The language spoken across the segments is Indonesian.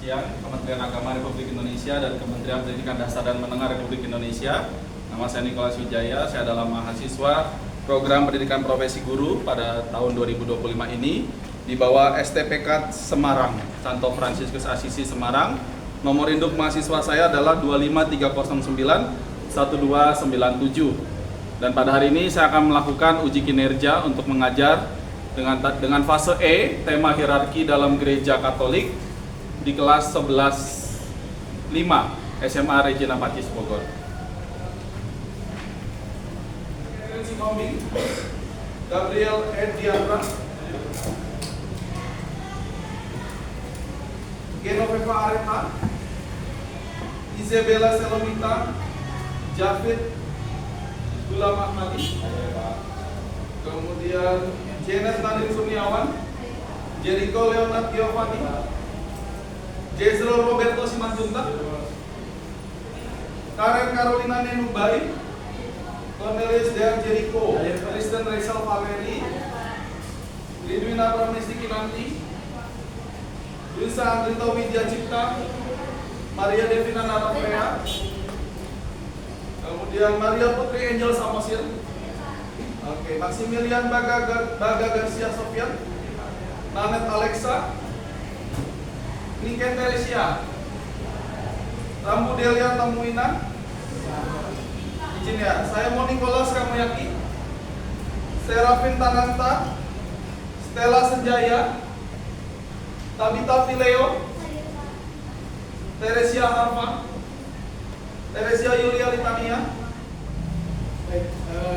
siang, Kementerian Agama Republik Indonesia dan Kementerian Pendidikan Dasar dan Menengah Republik Indonesia. Nama saya Nikolas Wijaya, saya adalah mahasiswa program pendidikan profesi guru pada tahun 2025 ini di bawah STPK Semarang, Santo Fransiskus Asisi Semarang. Nomor induk mahasiswa saya adalah 25309-1297. Dan pada hari ini saya akan melakukan uji kinerja untuk mengajar dengan fase E, tema hierarki dalam gereja Katolik di kelas 11-5 SMA Regina Pacis Bogor. Gabriel Ediandra, Genoveva Areta, Isabella Selomita, Javid Gulam Ahmadi, kemudian Janet Nadir Suniawan, Jericho Leonard Giovanni, Jezreel Roberto Simanjuntak, Karen Carolina Nenubai, Cornelius Dean Jericho, Kristen Rachel Valeri, Ridwina Pramesti Kinanti, Luisa Andrito Widya Cipta, Maria Devina Narafrea, kemudian Maria Putri Angel Samosir, Maximilian Baga Garcia Sofian, Nanet Alexa, Niken Teresia, Rambu Delia Tamuina. Izin ya, saya mau Nikolas Kamuyaki, Serafin Tananta, Stella Senjaya, Tabita Fileo, Teresia Harfa, Teresia Yulia Litania. Baik,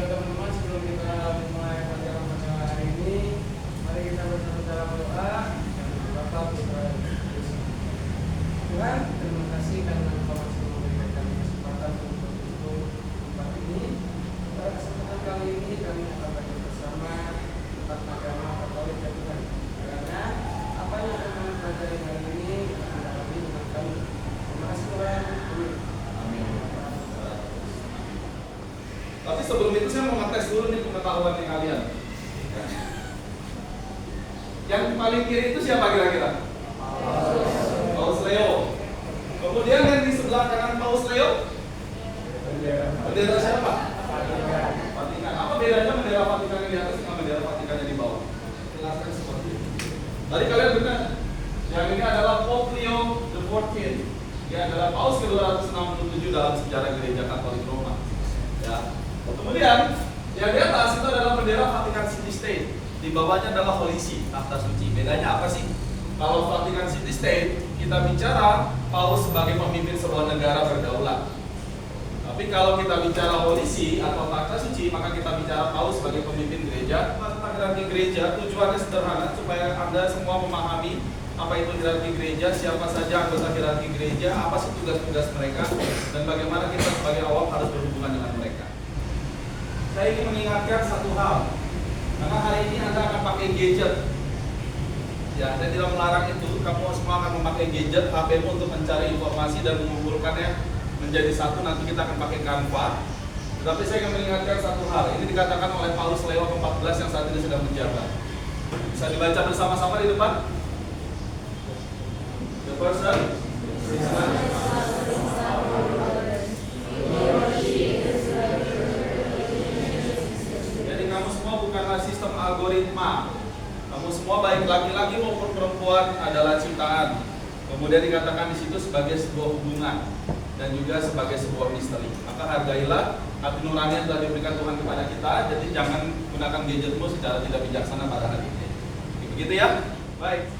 teman-teman, sebelum kita mulai pelajaran pada hari ini, mari kita bersama dalam doa dan Bapak Tuhan, terima kasih karena Engkau masih memberikan kami kesempatan untuk tempat ini. Pada kesempatan kali ini kami akan belajar bersama tentang agama Katolik dan Tuhan. Karena apa yang akan kami pelajari hari ini akan dalami dengan kami. Terima kasih Tuhan. Amin. Tapi sebelum itu saya mau ngetes dulu nih pengetahuan kalian. Yang paling kiri itu siapa kira-kira? Paus Leo. Kemudian yang di sebelah kanan Paus Leo? Bendera siapa? Vatikan. Apa bedanya bendera Vatikan yang di atas dengan bendera Vatikan yang di bawah? Jelaskan seperti itu. Tadi kalian benar. Yang ini adalah Pope Leo XIV. Dia adalah Paus ke-267 dalam sejarah gereja Katolik Roma. Ya. Kemudian yang di atas itu adalah bendera Vatikan City State. Di bawahnya adalah Holy See, takhta suci. Bedanya apa sih? Kalau Vatikan City State, kita bicara Paus sebagai pemimpin sebuah negara berdaulat. Tapi kalau kita bicara Holy See atau takhta suci, maka kita bicara Paus sebagai pemimpin gereja. Tentang hierarki gereja, tujuannya sederhana supaya Anda semua memahami apa itu hierarki gereja, siapa saja anggota hierarki gereja, apa sih tugas-tugas mereka, dan bagaimana kita sebagai awam harus berhubungan dengan mereka. Saya ingin mengingatkan satu hal, karena hari ini Anda akan pakai gadget. Ya, saya tidak melarang itu. Kamu semua akan memakai gadget, HP-mu untuk mencari informasi dan mengumpulkannya menjadi satu. Nanti kita akan pakai Canva. Tetapi saya ingin mengingatkan satu hal. Ini dikatakan oleh Paus Leo ke-14 yang saat ini sedang menjabat. Bisa dibaca bersama-sama di depan. The person. Jadi kamu semua bukanlah sistem algoritma. Kamu semua baik laki-laki maupun perempuan adalah ciptaan. Kemudian dikatakan di situ sebagai sebuah hubungan dan juga sebagai sebuah misteri. Maka hargailah hati nurani yang telah diberikan Tuhan kepada kita. Jadi jangan gunakan gadgetmu secara tidak bijaksana pada hari ini. Begitu ya? Baik.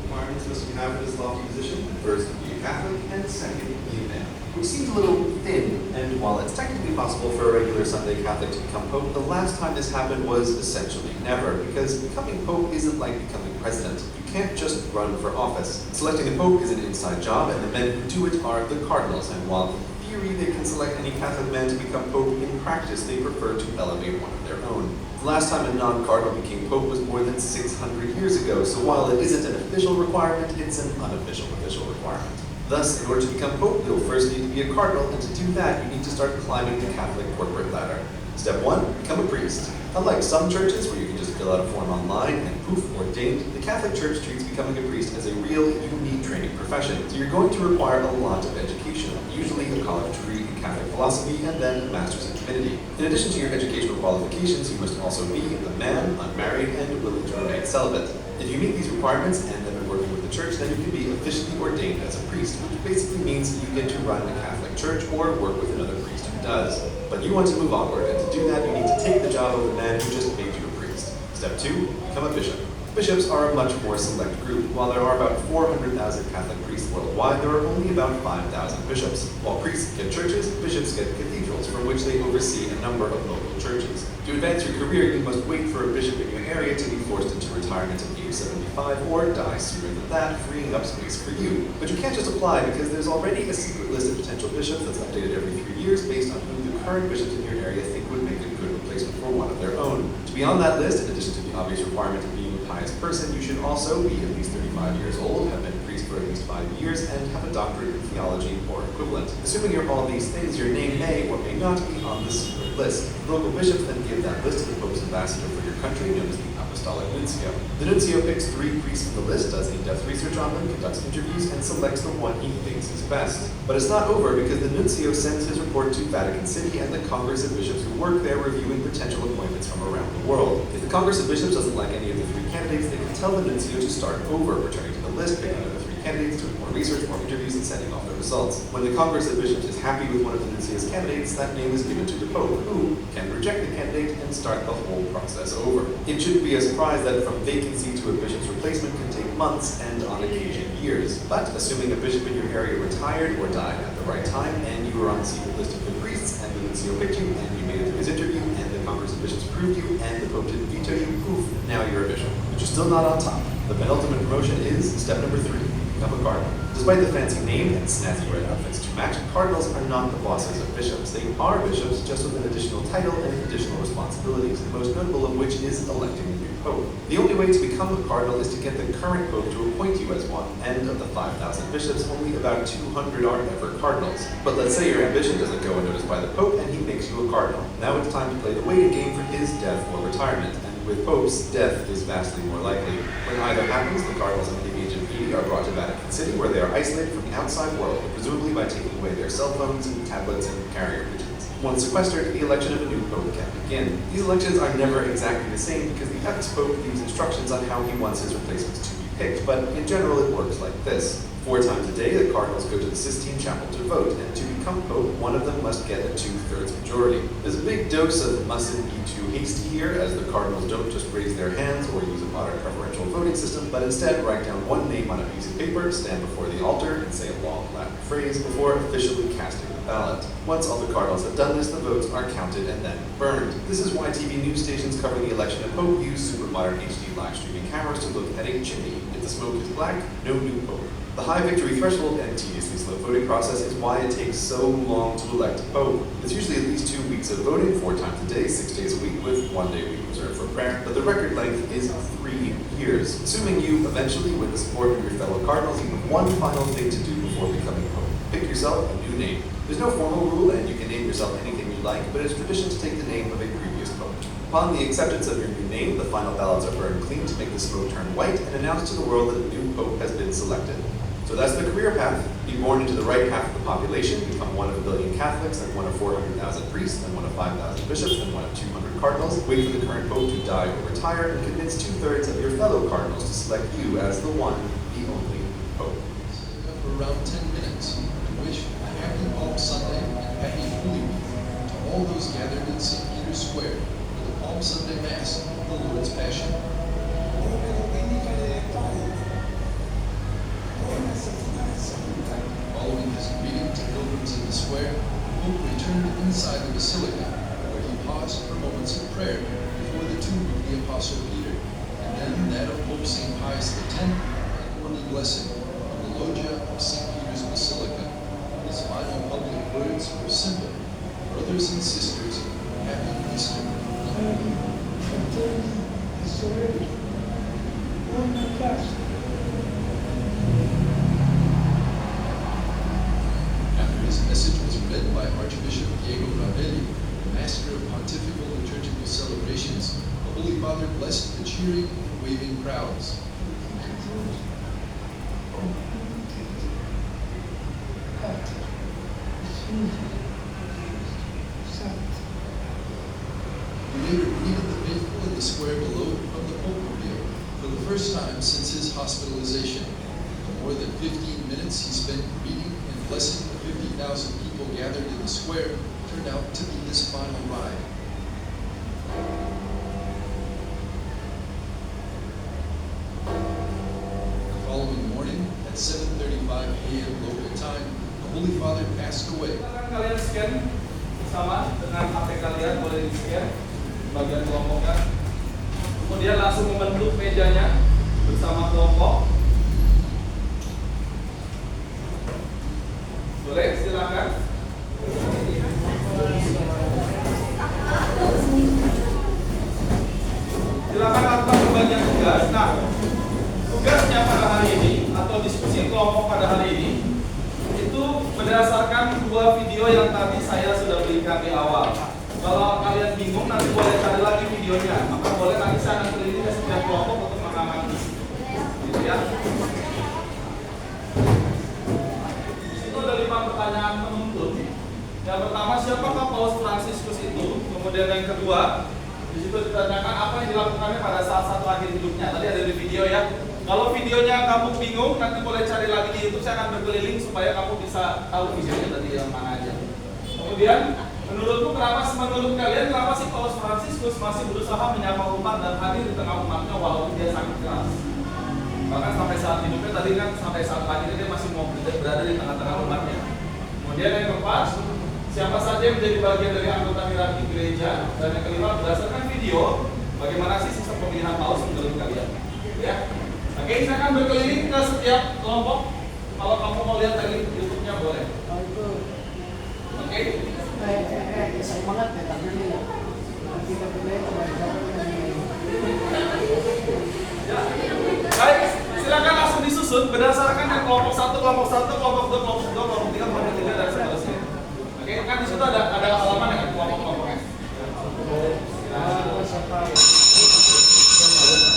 Requirements must be have for this lofty position. First, be a Catholic, and second, be a man. Which seems a little thin, and while it's technically possible for a regular Sunday Catholic to become Pope, the last time this happened was essentially never, because becoming Pope isn't like becoming president. You can't just run for office. Selecting a Pope is an inside job, and the men who do it are the cardinals, and while in theory they can select any Catholic man to become Pope, in practice they prefer to elevate one of their own. The last time a non-cardinal became Pope was more than 600 years ago, so while it isn't an official requirement, it's an unofficial requirement. Thus, in order to become Pope, you'll first need to be a cardinal, and to do that, you need to start climbing the Catholic corporate ladder. Step 1, become a priest. Unlike some churches where you can just to fill out a form online, and poof, ordained. The Catholic Church treats becoming a priest as a real, unique training profession. So you're going to require a lot of education, usually a college degree in Catholic philosophy, and then a master's in divinity. In addition to your educational qualifications, you must also be a man, unmarried, and willing to remain celibate. If you meet these requirements and have been working with the church, then you can be officially ordained as a priest, which basically means you get to run a Catholic church or work with another priest who does. But you want to move onward, and to do that, you need to take the job of the man who just made you a priest. Step 2, become a bishop. Bishops are a much more select group. While there are about 400,000 Catholic priests worldwide, there are only about 5,000 bishops. While priests get churches, bishops get cathedrals, from which they oversee a number of local churches. To advance your career, you must wait for a bishop in your area to be forced into retirement at age 75 or die sooner than that, freeing up space for you. But you can't just apply because there's already a secret list of potential bishops that's updated every 3 years based on who the current bishops in your area think would make a good replacement for one of their own. To be on that list, in addition to the obvious requirement of being a pious person, you should also be at least 35 years old, have been a priest for at least 5 years, and have a doctorate in theology or equivalent. Assuming you're all these things, your name may or may not be on the secret list. The local bishops then give that list to the Pope's ambassador for your country, known as the Apostolic Nuncio. The Nuncio picks 3 priests from the list, does in-depth research on them, conducts interviews, and selects the one he thinks is best. But it's not over, because the Nuncio sends his report to Vatican City and the Congress of Bishops who work there, reviewing potential appointments from around the world. If the Congress of Bishops doesn't like any of the 3 candidates, they can tell the Nuncio to start over, returning to the list, picking another 3 candidates, doing more research, more interviews, and sending off the results. When the Congress of Bishops is happy with one of the Nuncio's candidates, that name is given to the Pope, who can reject the candidate and start the whole process over. It shouldn't be a surprise that from vacancy to a bishop's replacement can take months and, on occasion, years. But assuming a bishop in your area retired or died at the right time, and you were on the secret list of good priests, and the Nuncio picked you, and you made it through his interview, and the Congress of Bishops approved you, and the Pope didn't veto you, poof, now you're a bishop. But you're still not on top. The penultimate promotion is step number 3. Become a cardinal. Despite the fancy name and snazzy red outfits to match, cardinals are not the bosses of bishops. They are bishops, just with an additional title and additional responsibilities, the most notable of which is electing the new pope. The only way to become a cardinal is to get the current pope to appoint you as one, and of the 5,000 bishops, only about 200 are ever cardinals. But let's say your ambition doesn't go unnoticed by the pope, and he makes you a cardinal. Now it's time to play the waiting game for his death or retirement. With popes, death is vastly more likely. When either happens, the cardinals under the age of 80 are brought to Vatican City, where they are isolated from the outside world, presumably by taking away their cell phones and tablets and carrier pigeons. Once sequestered, the election of a new pope can begin. These elections are never exactly the same because the ex-pope gives instructions on how he wants his replacements to be picked, but in general it works like this. 4 times a day, the cardinals go to the Sistine Chapel to vote, and to become pope, one of them must get a 2/3 majority. There's a big dose of mustn't be too hasty here, as the cardinals don't just raise their hands or use a modern preferential voting system, but instead write down one name on a piece of paper, stand before the altar, and say a long Latin phrase before officially casting the ballot. Once all the cardinals have done this, the votes are counted and then burned. This is why TV news stations covering the election of pope use super modern HD live streaming cameras to look at a chimney. If the smoke is black, no new pope. The high victory threshold and tediously slow voting process is why it takes so long to elect a pope. It's usually at least 2 weeks of voting, 4 times a day, 6 days a week, with 1 day a week reserved for prayer. But the record length is 3 years. Assuming you eventually win the support of your fellow cardinals, you have one final thing to do before becoming pope. Pick yourself a new name. There's no formal rule, and you can name yourself anything you like, but it's tradition to take the name of a previous pope. Upon the acceptance of your new name, the final ballots are burned clean to make the smoke turn white and announce to the world that a new pope has been selected. So that's the career path. Be born into the right half of the population, become one of a billion Catholics, then one of 400,000 priests, then one of 5,000 bishops, then one of 200 cardinals, wait for the current pope to die or retire, and convince 2/3 of your fellow cardinals to select you as the one, the only pope. For around 10 minutes to wish a happy Palm Sunday and happy Holy Week to all those gathered in St. Peter's Square for the Palm Sunday Mass, the Lord's Passion. Following his greeting to pilgrims in the square, the Pope returned inside the Basilica, where he paused for moments of prayer before the tomb of the Apostle Peter, and then that of Pope St. Pius X, and holy blessing on the loggia of St. Peter's Basilica. His final public words were simple: brothers and sisters, happy Easter. After his message was read by Archbishop Diego Ravelli, the master of pontifical liturgical celebrations, the Holy Father Father blessed the cheering and waving crowds. He later greeted the faithful in the square below from the Pope-mobile for the first time since his hospitalization. The more than 15 minutes he spent greeting and blessing the 50,000 people gathered in the square turned out to be his final ride. The following morning at 7:35 a.m. local time, the Holy Father passed away. Silakan kalian scan bersama dengan HP kalian, boleh di scan bagian kelompoknya. Kemudian langsung membentuk mejanya bersama kelompok. Boleh, silakan. Silakan lakukan pembagian tugas. Nah, tugasnya pada hari ini atau diskusi kelompok pada hari ini itu berdasarkan dua video yang tadi saya sudah berikan di awal. Kalau kalian bingung nanti boleh cari lagi videonya, maka boleh nanti saya akan keliling ke setiap kelompok untuk mengamati. Gitu ya. Di situ ada 5 pertanyaan penuntun. Yang pertama, siapakah Paus Fransiskus itu? Kemudian yang kedua, di situ ditanyakan apa yang dilakukannya pada saat satu akhir hidupnya. Tadi ada di video ya. Kalau videonya kamu bingung, nanti boleh cari lagi di YouTube. Saya akan berkeliling supaya kamu bisa tahu videonya tadi yang mana aja. Kemudian, menurut kalian kenapa sih Paus Fransiskus masih berusaha menyapa umat dan hadir di tengah umatnya walaupun dia sakit keras? Bahkan sampai saat hidupnya tadi kan sampai saat akhirnya dia masih mau berada di tengah-tengah umatnya. Kemudian yang keempat, siapa saja yang menjadi bagian dari anggota hierarki gereja? Dan yang kelima, berdasarkan video, bagaimana sih sistem pemilihan paus menurut kalian? Ya. Oke, saya akan berkeliling ke setiap kelompok. Kalau kamu mau lihat dari YouTube-nya boleh. Oke. Saya banget ya, tapi ini kita pilih Ya. Baik, silakan langsung disusun berdasarkan yang kelompok 1, kelompok 1, kelompok 2, kelompok 2, kelompok 3, kelompok 3 dan seterusnya. Oke, kan di situ ada halaman dengan kelompok-kelompoknya.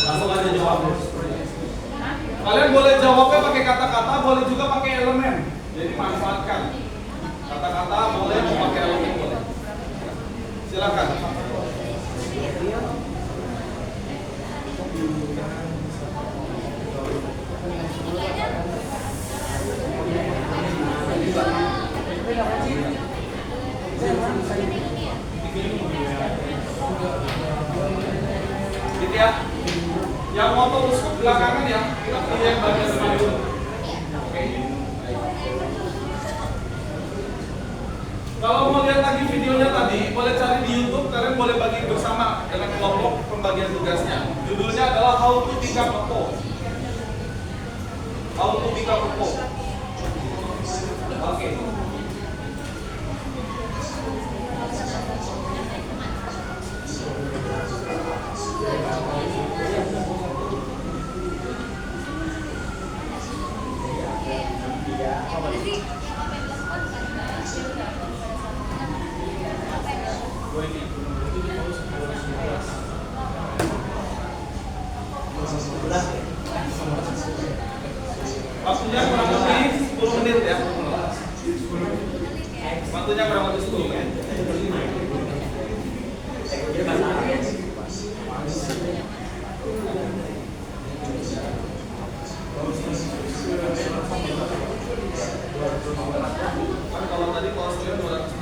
Langsung aja jawab. Kalian boleh jawabnya pakai kata-kata, boleh juga pakai elemen. Jadi manfaatkan. Kata-kata boleh, mau pakai elemen boleh. Silakan. Gitu ya. Yang mau terus ke belakangan ya, kita pilih yang bagian depan dulu. Oke. Kalau mau lihat lagi videonya tadi, boleh cari di YouTube. Kalian boleh bagi bersama dengan kelompok pembagian tugasnya. Judulnya adalah How to Become a Pope. How to Become a Pope. Oke. Waktunya kurang lebih 10 menit ya. Waktunya kurang lebih 10 menit. Kalau tadi kalau kalian 260.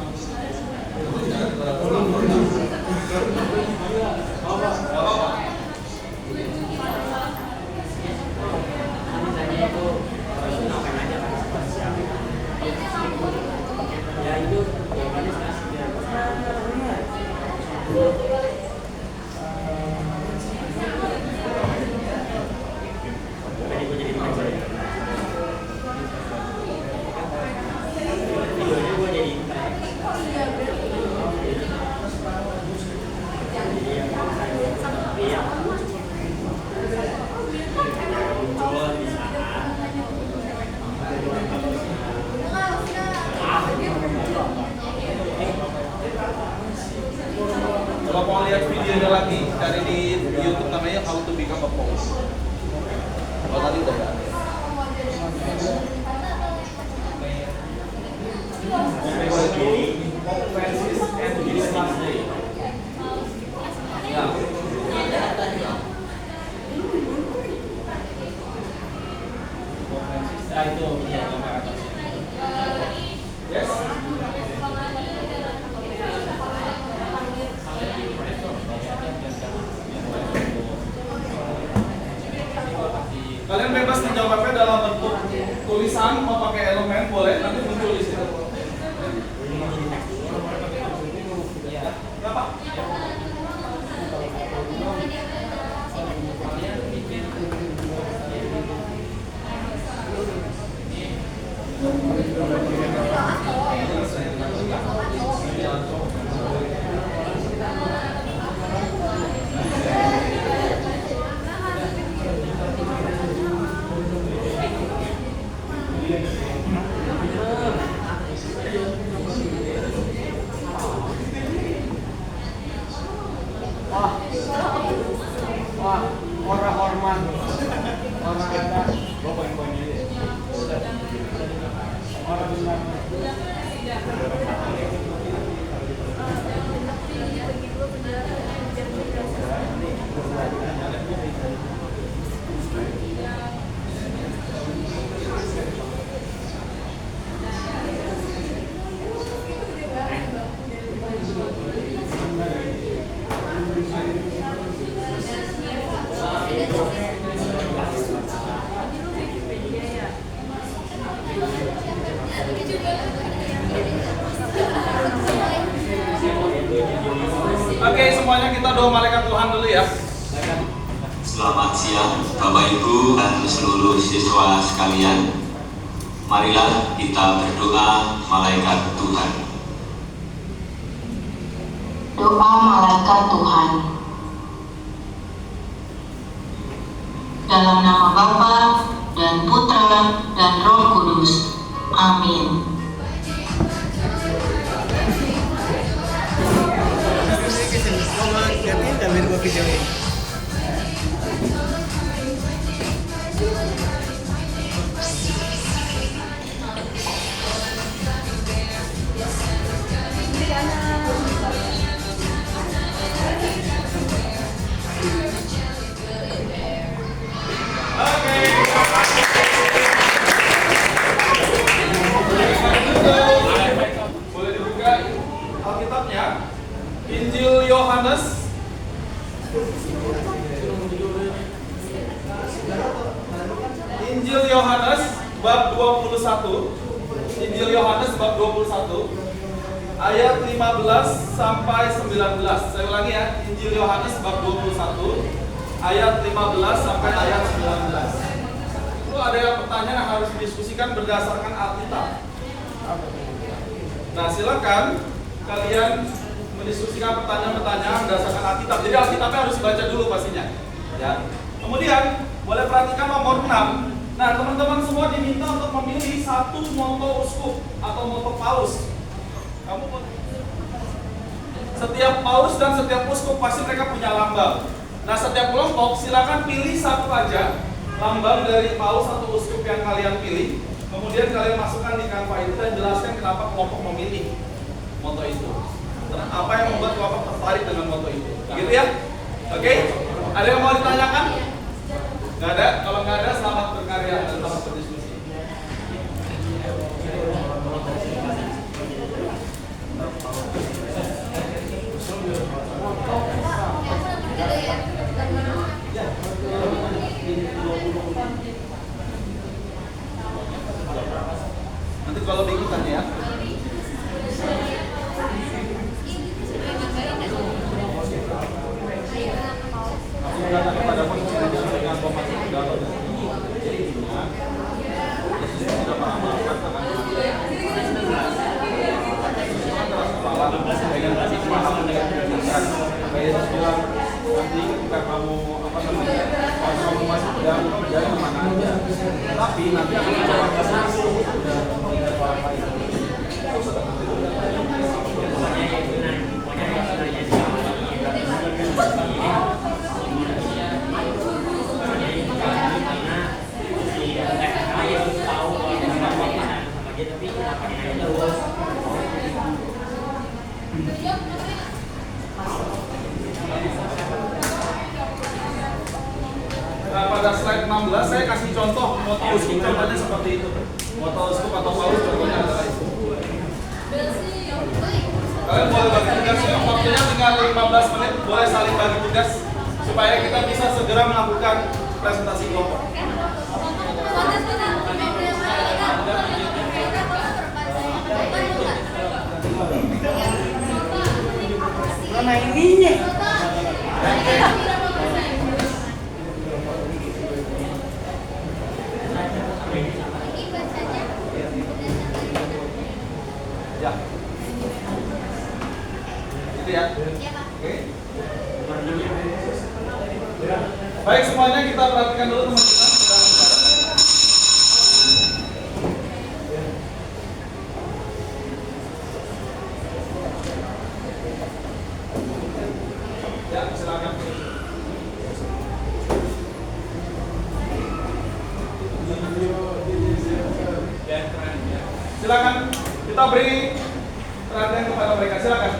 itu ya gambar atas. Yes. Kalian bebas menjawabnya dalam bentuk tulisan, mau pakai elemen boleh, nanti muncul di situ. Berapa? Wah, orang hormat, orang ada, orang benar. Oke, semuanya kita doa malaikat Tuhan dulu ya. Selamat siang Bapak Ibu dan seluruh siswa sekalian. Marilah kita berdoa malaikat Tuhan. Doa malaikat Tuhan. Dalam nama Bapa dan Putra dan Roh Kudus. Amin. Boleh dibuka Alkitabnya. Injil Yohanes bab 21. Injil Yohanes bab 21 ayat 15 sampai 19. Saya ulangi ya, Injil Yohanes bab 21 ayat 15 sampai ayat 19. Itu ada pertanyaan yang harus didiskusikan berdasarkan Alkitab. Nah, silakan kalian mendiskusikan pertanyaan-pertanyaan berdasarkan Alkitab. Jadi Alkitabnya harus dibaca dulu pastinya. Ya. Kemudian boleh perhatikan nomor 6. Nah, teman-teman semua diminta untuk memilih satu moto uskup atau moto paus. Setiap paus dan setiap uskup pasti mereka punya lambang. Nah, setiap kelompok silakan pilih satu aja lambang dari paus atau uskup yang kalian pilih. Kemudian kalian masukkan di kanva itu dan jelaskan kenapa kelompok memilih moto itu. Apa yang membuat kelompok tertarik dengan moto itu. Gitu ya? Oke? Ada yang mau ditanyakan? Nggak ada? Kalau nggak ada, selamat berkarya dan selamat berdiskusi. Nanti kalau diikutan ya. Nanti ketika kamu kamu masih dalam kerjaan kemana aja, tapi nanti akan ada pada slide 16 saya kasih contoh moto uskup, contohnya seperti itu. Moto uskup atau paus contohnya adalah itu. Kalian boleh bagi tugas ya, waktunya tinggal 15 menit, boleh saling bagi tugas supaya kita bisa segera melakukan presentasi kelompok. Mana ininya? Ya. Itu ya. Oke. Baik semuanya, kita perhatikan dulu teman kita. Ya, silakan. Silakan kita beri perhatian kepada mereka. Silakan.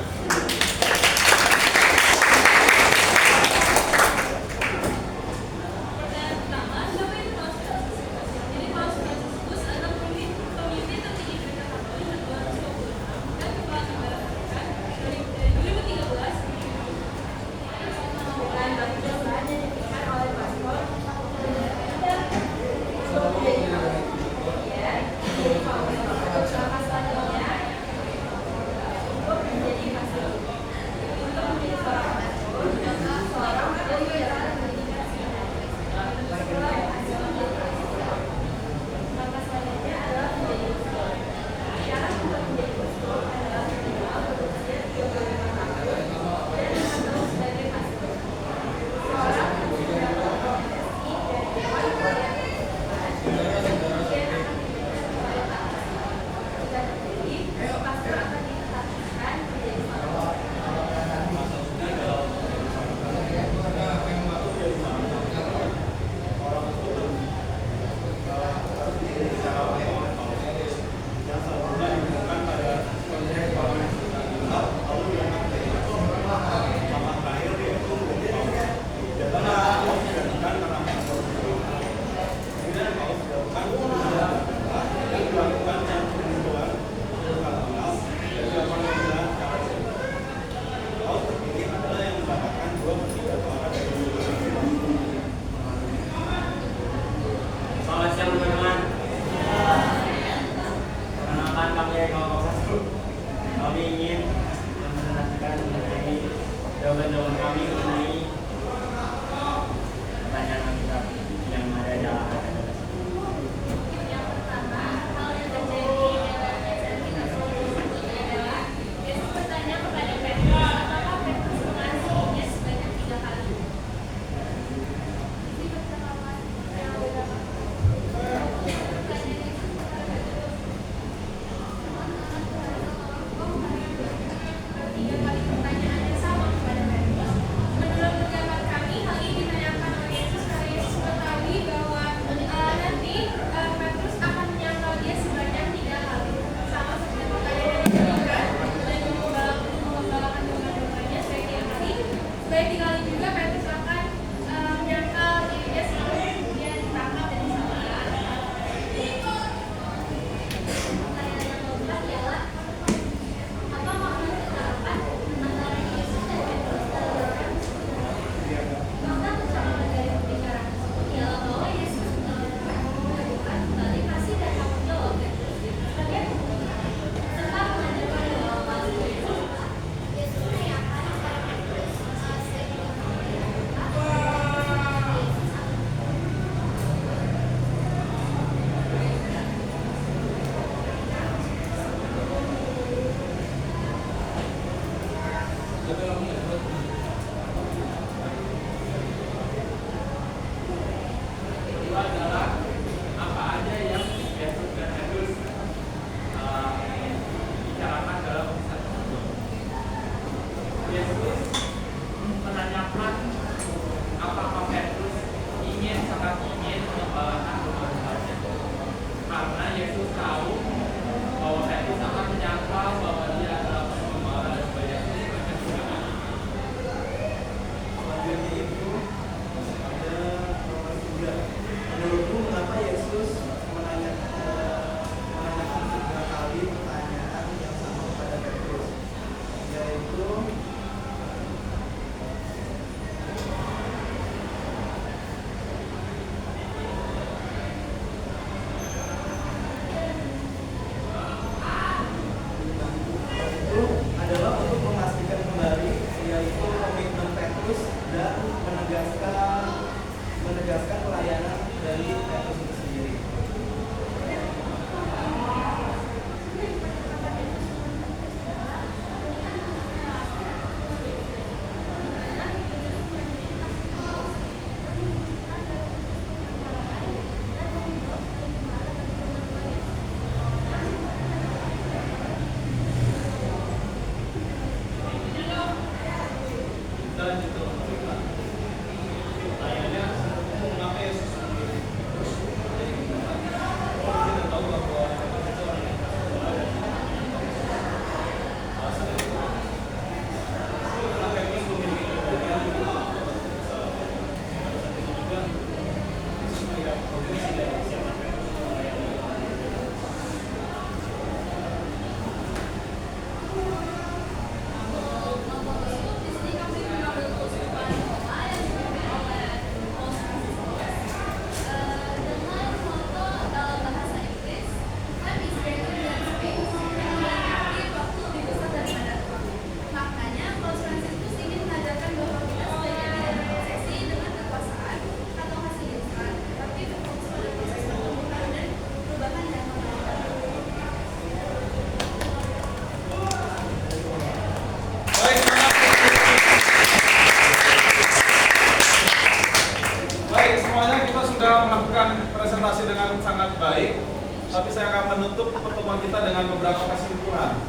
presentasi dengan sangat baik, tapi saya akan menutup pertemuan kita dengan beberapa kesimpulan.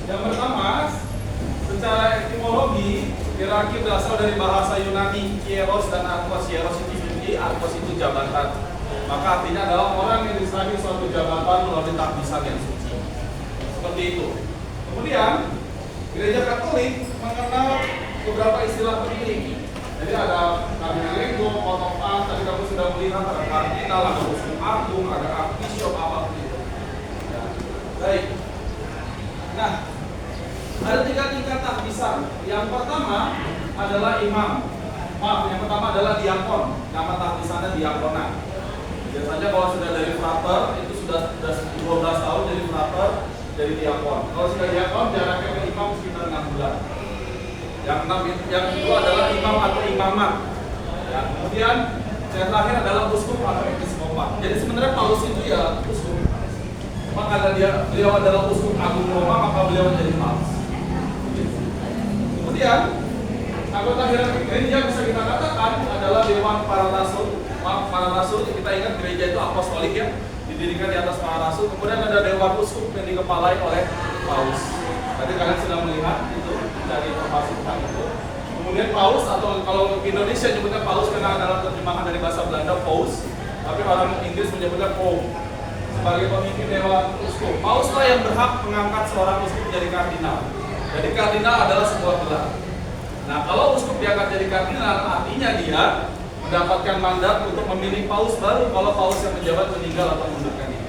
Yang pertama, secara etimologi, hierarki berasal dari bahasa Yunani hieros dan arkos. Hieros itu tinggi, arkos itu jabatan. Maka artinya adalah orang yang diserahi suatu jabatan melalui takdisan yang suci. Seperti itu. Kemudian, Gereja Katolik mengenal beberapa istilah penting. Jadi ada kardinal lego, coat of arms, tadi kamu sudah melihat ada kardinal, ada uskup agung, ada archbishop, apa itu. Ya. Baik. Nah, ada 3 tingkat takdisan. Yang pertama adalah imam. Yang pertama adalah diakon. Nama takdisannya diakonat. Biasanya kalau sudah dari frater itu sudah 12 tahun jadi frater, jadi diakon. Kalau sudah diakon jaraknya ke imam sekitar 6 bulan. Yang kedua adalah imam atau imamat. Ya, kemudian yang terakhir adalah uskup atau episkopat. Jadi sebenarnya Paulus itu ya uskup. Maka beliau adalah uskup agung Roma, maka beliau menjadi Paus. Kemudian anggota hierarki gereja bisa kita katakan adalah dewan para rasul. Para rasul kita ingat gereja itu apostolik ya, didirikan di atas para rasul. Kemudian ada dewan uskup yang dikepalai oleh Paus. Tadi kalian sudah melihat itu dari informasi tentang itu. Kemudian Paus, atau kalau di Indonesia nyebutnya Paus karena dalam terjemahan dari bahasa Belanda Paus, tapi orang Inggris menyebutnya Pope sebagai pemimpin dewan uskup. Pauslah yang berhak mengangkat seorang uskup menjadi kardinal. Jadi kardinal adalah sebuah gelar. Nah, kalau uskup diangkat jadi kardinal, artinya dia mendapatkan mandat untuk memilih paus baru kalau paus yang menjabat meninggal atau mundurkan diri.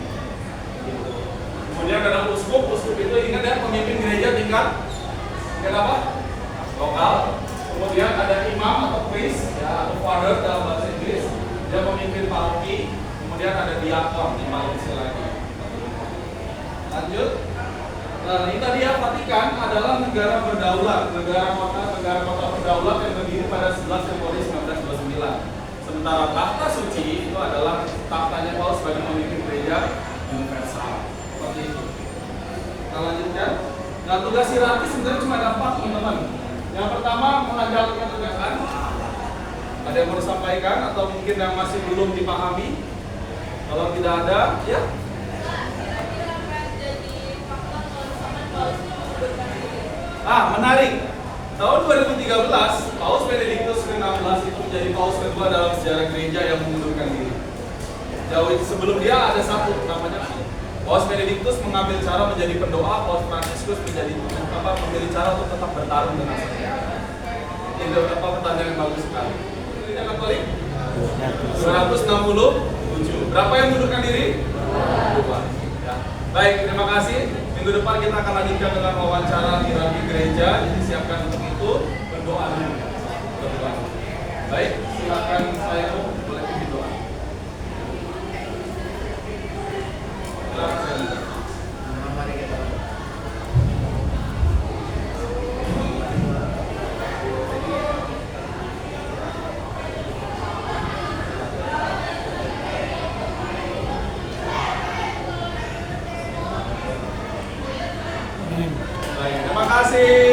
Kemudian ada uskup itu ingat ya, pemimpin gereja tingkat apa? Lokal. Kemudian ada imam atau priest ya, atau father dalam bahasa Inggris, dia pemimpin paroki. Kemudian ada diakon di Malaysia lagi. Lanjut. Nah, ini tadi ya, Vatikan adalah negara berdaulat, negara kota berdaulat yang berdiri pada 11 Februari 1929. Sementara tahta suci itu adalah tahtanya Paus sebagai pemimpin gereja universal. Seperti itu. Kita lanjutkan. Nah, tugas hierarki sebenarnya cuma ada 4, teman-teman. Yang pertama, mengajarkan tugasan. Ada yang mau disampaikan atau mungkin yang masih belum dipahami? Kalau tidak ada, ya. Menarik. Tahun 2013, Paus Benedictus ke-16 itu menjadi paus kedua dalam sejarah gereja yang mengundurkan diri. Jauh sebelum dia ada satu namanya Paus Benedictus mengambil cara menjadi pendoa, Paus Fransiskus memilih cara untuk tetap bertarung dengan saya. Ini pertanyaan yang bagus sekali. Gereja Katolik 267. Berapa yang mengundurkan diri? 2. Ya. Baik, terima kasih. Minggu depan kita akan lanjutkan dengan wawancara hierarki gereja. Jadi siapkan untuk itu, berdoa dulu. Baik, silakan saya boleh pimpin doa. Baik, terima kasih.